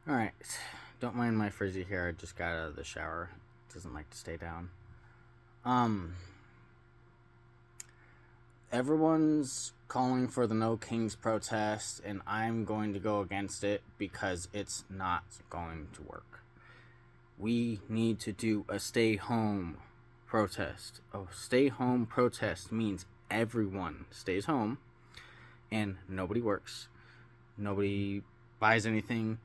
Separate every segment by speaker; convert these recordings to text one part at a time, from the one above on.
Speaker 1: Alright, don't mind my frizzy hair, I just got out of the shower. It doesn't like to stay down. Um, Everyone's calling for the No Kings protest, and I'm going to go against it because it's not going to work. We need to do a stay home protest. A stay home protest means everyone stays home and nobody works, nobody buys anything,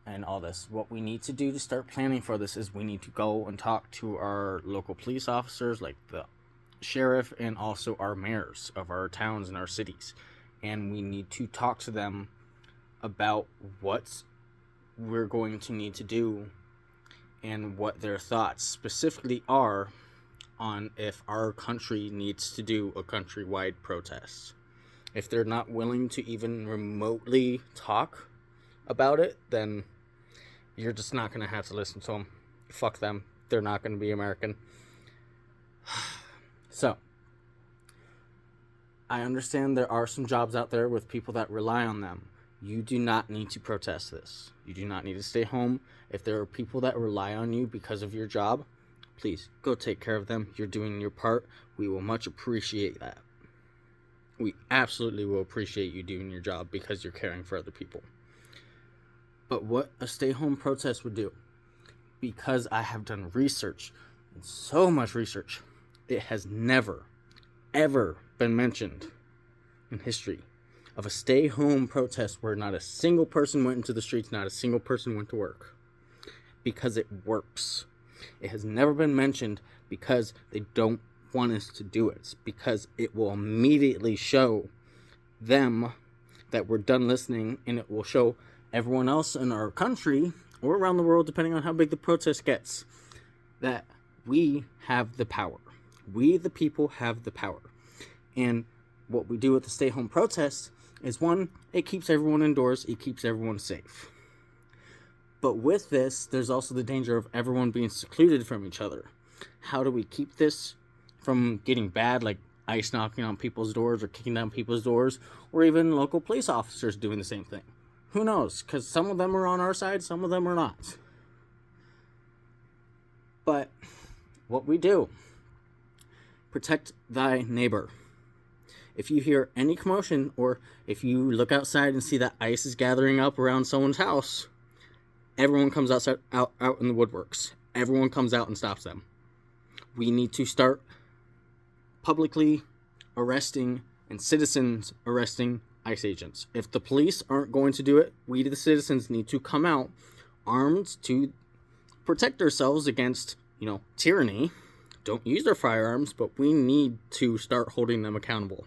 Speaker 1: and all this. What we need to do to start planning for this is we need to go and talk to our local police officers, like the sheriff, and also our mayors of our towns and our cities. And we need to talk to them about what we're going to need to do and what their thoughts specifically are on if our country needs to do a countrywide protest. If they're not willing to even remotely talk about it, then you're just not going to have to listen to them. Fuck them. They're not going to be American. So, I understand there are some jobs out there with people that rely on them. You do not need to protest this. You do not need to stay home. If there are people that rely on you because of your job, please go take care of them. You're doing your part. We will much appreciate that. We absolutely will appreciate you doing your job because you're caring for other people. But what a stay-home protest would do, because I have done research, and so much research, it has never, ever been mentioned in history of a stay-home protest where not a single person went into the streets, not a single person went to work. Because it works. It has never been mentioned because they don't want us to do it. Because it will immediately show them that we're done listening, and it will show everyone else in our country or around the world, depending on how big the protest gets, that we have the power. We, the people, have the power. And what we do with the stay-home protest is, one, it keeps everyone indoors, it keeps everyone safe. But with this, there's also the danger of everyone being secluded from each other. How do we keep this from getting bad, like ICE knocking on people's doors or kicking down people's doors, or even local police officers doing the same thing? Who knows? Because some of them are on our side, some of them are not. But what we do, protect thy neighbor. If you hear any commotion, or if you look outside and see that ICE is gathering up around someone's house, everyone comes out in the woodworks. Everyone comes out and stops them. We need to start publicly arresting and citizens arresting ICE agents. If the police aren't going to do it, we, the citizens, need to come out armed to protect ourselves against, tyranny. Don't use their firearms, but we need to start holding them accountable.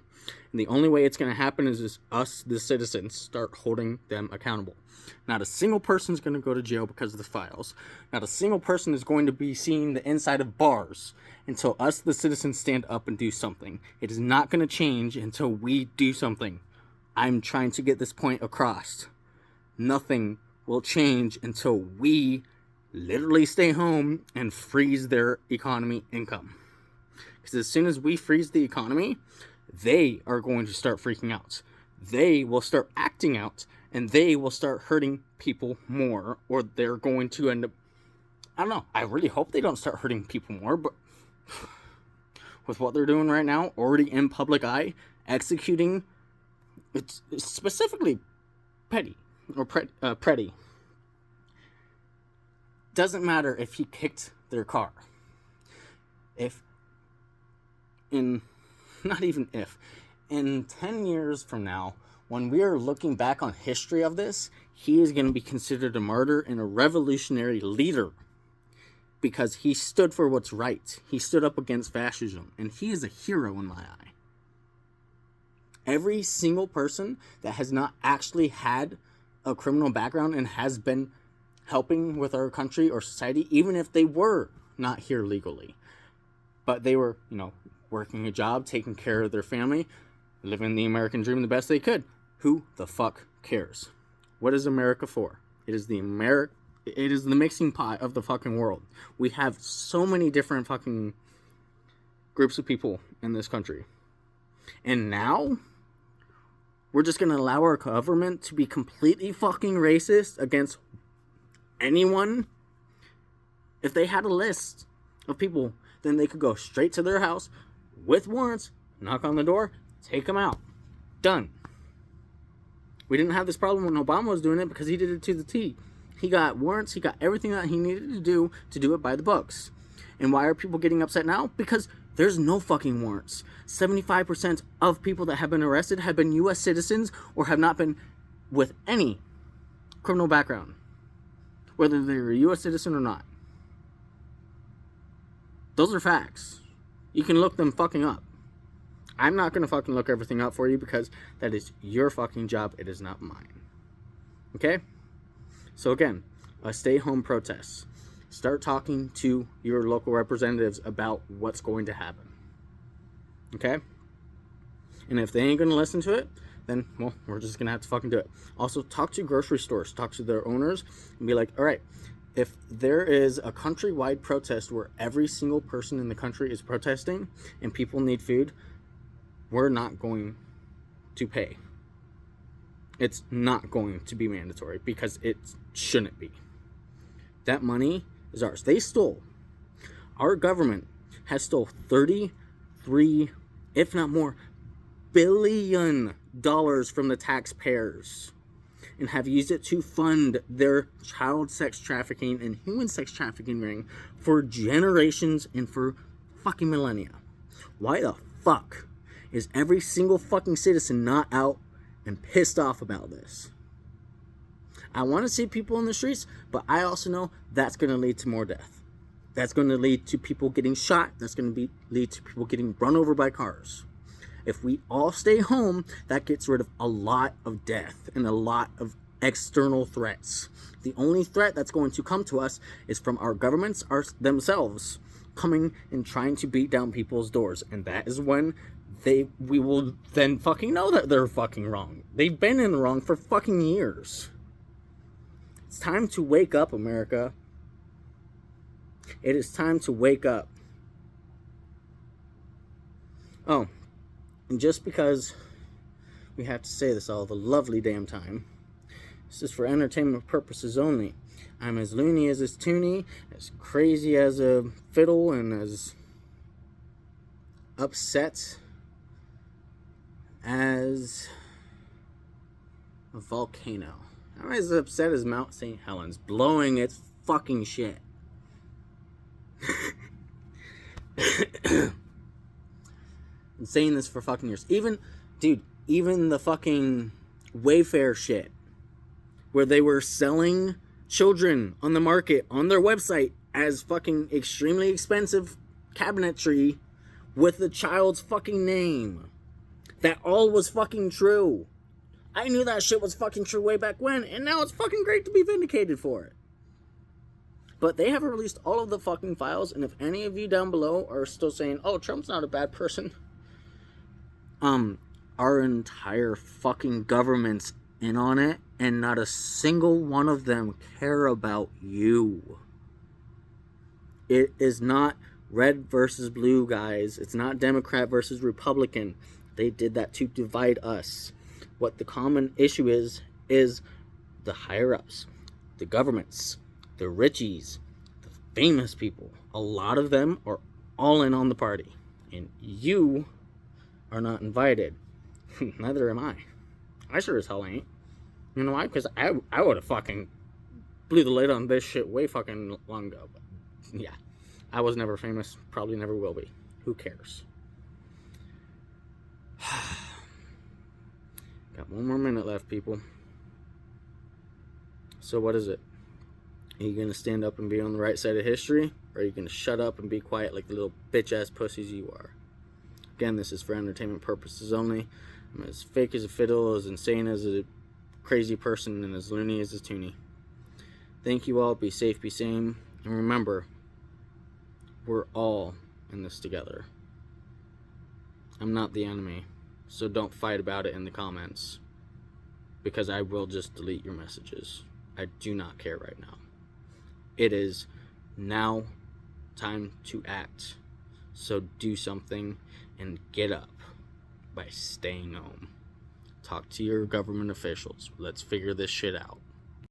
Speaker 1: And the only way it's going to happen is us, the citizens, start holding them accountable. Not a single person is going to go to jail because of the files. Not a single person is going to be seeing the inside of bars until us, the citizens, stand up and do something. It is not going to change until we do something. I'm trying to get this point across. Nothing will change until we literally stay home and freeze their economy income. Because as soon as we freeze the economy, they are going to start freaking out. They will start acting out, and they will start hurting people more, or they're going to end up, I don't know, I really hope they don't start hurting people more, but with what they're doing right now, already in public eye, executing, it's specifically Petty, or Pretty. Doesn't matter if he kicked their car. Not even if, in 10 years from now, when we are looking back on history of this, he is going to be considered a martyr and a revolutionary leader because he stood for what's right. He stood up against fascism, and he is a hero in my eye. Every single person that has not actually had a criminal background and has been helping with our country or society, even if they were not here legally, but they were, working a job, taking care of their family, living the American dream the best they could. Who the fuck cares? What is America for? It is the mixing pot of the fucking world. We have so many different fucking groups of people in this country. And now we're just going to allow our government to be completely fucking racist against anyone, if they had a list of people, then they could go straight to their house with warrants, knock on the door, take them out. Done. We didn't have this problem when Obama was doing it because he did it to the T. He got warrants, he got everything that he needed to do it by the books. And why are people getting upset now? Because there's no fucking warrants. 75% of people that have been arrested have been U.S. citizens or have not been with any criminal background, whether they're a U.S. citizen or not. Those are facts. You can look them fucking up. I'm not going to fucking look everything up for you because that is your fucking job. It is not mine. Okay? So again, a stay-home protest. Start talking to your local representatives about what's going to happen. Okay? And if they ain't going to listen to it, then, well, we're just going to have to fucking do it. Also, talk to grocery stores. Talk to their owners and be like, all right, if there is a countrywide protest where every single person in the country is protesting and people need food, we're not going to pay. It's not going to be mandatory because it shouldn't be. That money is ours. They stole. Our government has stole 33, if not more, $billion from the taxpayers and have used it to fund their child sex trafficking and human sex trafficking ring for generations and for fucking millennia. Why the fuck is every single fucking citizen not out and pissed off about this? I want to see people in the streets, but I also know that's going to lead to more death. That's going to lead to people getting shot. That's going to lead to people getting run over by cars. If we all stay home, that gets rid of a lot of death and a lot of external threats. The only threat that's going to come to us is from our governments themselves coming and trying to beat down people's doors. And that is when we will then fucking know that they're fucking wrong. They've been in the wrong for fucking years. It's time to wake up, America. It is time to wake up. Oh, and just because we have to say this all the lovely damn time, this is for entertainment purposes only. I'm as loony as a toonie, as crazy as a fiddle, and as upset as a volcano. I'm as upset as Mount St. Helens blowing its fucking shit. I'm saying this for fucking years. Even the fucking Wayfair shit, where they were selling children on the market, on their website, as fucking extremely expensive cabinetry with the child's fucking name. That all was fucking true. I knew that shit was fucking true way back when, and now it's fucking great to be vindicated for it. But they haven't released all of the fucking files, and if any of you down below are still saying, oh, Trump's not a bad person, our entire fucking government's in on it, and not a single one of them care about you. It is not red versus blue, guys. It's not Democrat versus Republican. They did that to divide us. What the common issue is the higher-ups, the governments, the richies, the famous people. A lot of them are all in on the party. And you are not invited. Neither am I. I sure as hell ain't. You know why? Because I would have fucking blew the lid on this shit way fucking long ago. But yeah, I was never famous. Probably never will be. Who cares? Got one more minute left, people. So what is it? Are you going to stand up and be on the right side of history? Or are you going to shut up and be quiet like the little bitch-ass pussies you are? Again, this is for entertainment purposes only. I'm as fake as a fiddle, as insane as a crazy person, and as loony as a toonie. Thank you all. Be safe, be sane. And remember, we're all in this together. I'm not the enemy. So don't fight about it in the comments. Because I will just delete your messages. I do not care right now. It is now time to act. So do something and get up by staying home. Talk to your government officials. Let's figure this shit out.